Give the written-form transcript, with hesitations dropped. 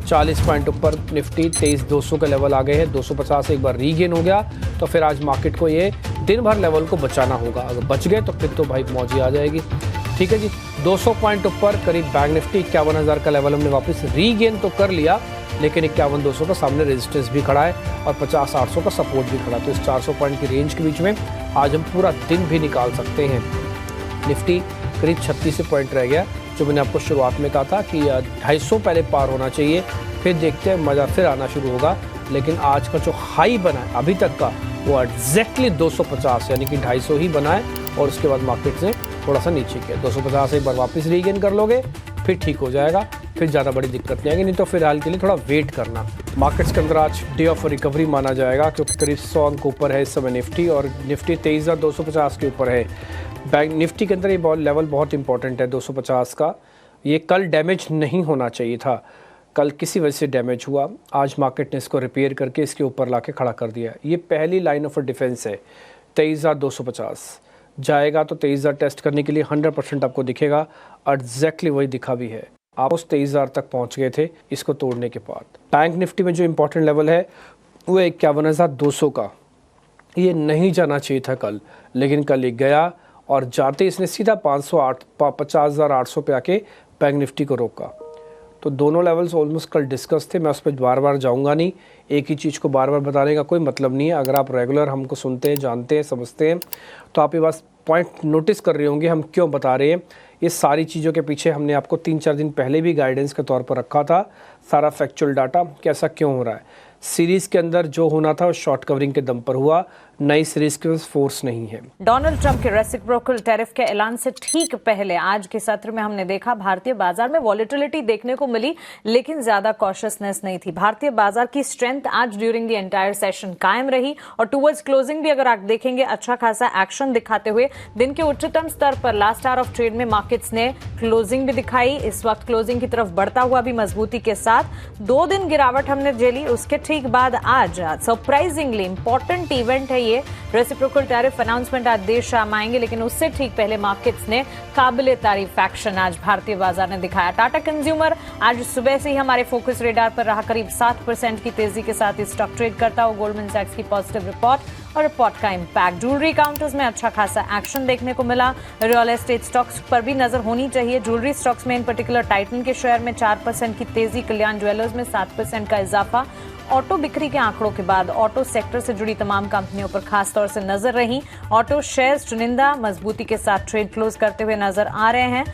40 point ऊपर Nifty 23,200 के level आ गए हैं। 250 एक बार रीगेन हो गया तो फिर आज मार्केट को ये दिन भर लेवल को बचाना होगा। अगर बच गए तो फिर तो भाई मौज ही आ जाएगी। ठीक है जी, 200 पॉइंट ऊपर करीब बैंक निफ्टी 51,000 का लेवल हमने वापस रीगेन तो कर लिया, लेकिन 51,200 का सामने रेजिस्टेंस भी खड़ा है और 50,800 का सपोर्ट भी खड़ा है। तो इस 400 पॉइंट की रेंज के बीच में आज हम पूरा दिन भी निकाल सकते हैं। निफ्टी करीब 36 पॉइंट रह गया, जो मैंने आपको शुरुआत में कहा था कि 250 पहले पार होना चाहिए, फिर देखते हैं मज़ा फिर आना शुरू होगा। लेकिन आज का जो हाई बना है अभी तक का वो एग्जैक्टली 250 यानी कि 250 ही बना है और उसके बाद मार्केट से थोड़ा सा नीचे किया। 250 एक बार वापस रीगेन कर लोगे फिर ठीक हो जाएगा, फिर ज़्यादा बड़ी दिक्कत नहीं आएगी। नहीं तो फिलहाल के लिए थोड़ा वेट करना। मार्केट्स के अंदर आज डे ऑफ रिकवरी माना जाएगा, क्योंकि करीब 100 अंक ऊपर है इस समय निफ्टी, और निफ्टी 23,250 के ऊपर है। बैंक निफ्टी के अंदर ये लेवल बहुत इंपॉर्टेंट है 250 का। ये कल डैमेज नहीं होना चाहिए था, कल किसी वजह से डैमेज हुआ, आज मार्केट ने इसको रिपेयर करके इसके ऊपर लाके खड़ा कर दिया। ये पहली लाइन ऑफ डिफेंस है। 23,250 जाएगा तो 23,000 टेस्ट करने के लिए 100% आपको दिखेगा, एग्जैक्टली वही दिखा भी है। आप उस 23,000 तक पहुंच गए थे इसको तोड़ने के बाद। बैंक निफ्टी में जो इंपॉर्टेंट लेवल है वो 51,200 का, ये नहीं जाना चाहिए था कल, लेकिन कल ये गया और जाते इसने सीधा 50,800 पे आके बैंक निफ्टी को रोका। तो दोनों लेवल्स ऑलमोस्ट कल डिस्कस थे, मैं उस पर बार बार जाऊंगा नहीं, एक ही चीज़ को बार बार बताने का कोई मतलब नहीं है। अगर आप रेगुलर हमको सुनते हैं, जानते हैं, समझते हैं तो आप ये बस पॉइंट नोटिस कर रहे होंगे हम क्यों बता रहे हैं। ये सारी चीज़ों के पीछे हमने आपको 3-4 दिन पहले भी गाइडेंस के तौर पर रखा था, सारा फैक्चुअल डाटा कैसा क्यों हो रहा है। सीरीज के अंदर जो होना था वो शॉर्ट कवरिंग के दम पर हुआ, नई सीरीज के फोर्स नहीं है। डोनाल्ड ट्रंप के रेसिप्रोकल टैरिफ के ऐलान से ठीक पहले आज के सत्र में हमने देखा भारतीय बाजार में वॉलेटिलिटी देखने को मिली, लेकिन ज्यादा कॉशियसनेस नहीं थी। भारतीय बाजार की स्ट्रेंथ आज ड्यूरिंग द एंटायर सेशन कायम रही और टुवर्ड्स क्लोजिंग भी अगर आप देखेंगे अच्छा खासा एक्शन दिखाते हुए दिन के उच्चतम स्तर पर लास्ट आवर ऑफ ट्रेड में मार्केट्स ने क्लोजिंग भी दिखाई। इस वक्त क्लोजिंग की तरफ बढ़ता हुआ भी मजबूती के साथ 2 दिन गिरावट हमने झेली, उसके ठीक बाद आज सरप्राइजिंगली इंपॉर्टेंट इवेंट है ये रेसिप्रोकल टैरिफ अनाउंसमेंट। आज देर शाम आएंगे, लेकिन उससे ठीक पहले मार्केट्स ने काबिले तारीफ एक्शन आज भारतीय बाजार ने दिखाया। टाटा कंज्यूमर आज सुबह से ही हमारे फोकस रेडार पर रहा, करीब 7% की तेजी के साथ स्टॉक ट्रेड करता हुआ। गोल्डमैन सैक्स की पॉजिटिव रिपोर्ट और रिपोर्ट का इंपैक्ट। ज्वेलरी काउंटर्स में अच्छा खासा एक्शन देखने को मिला। रियल एस्टेट स्टॉक्स पर भी नजर होनी चाहिए। ज्वेलरी स्टॉक्स में इन पर्टिकुलर टाइटन के शेयर में 4% की तेजी, कल्याण ज्वेलर्स में 7% का इजाफा। ऑटो बिक्री के आंकड़ों के बाद ऑटो सेक्टर से जुड़ी तमाम कंपनियों पर खासतौर से नजर रही। ऑटो शेयर्स चुनिंदा मजबूती के साथ ट्रेड क्लोज करते हुए नजर आ रहे हैं।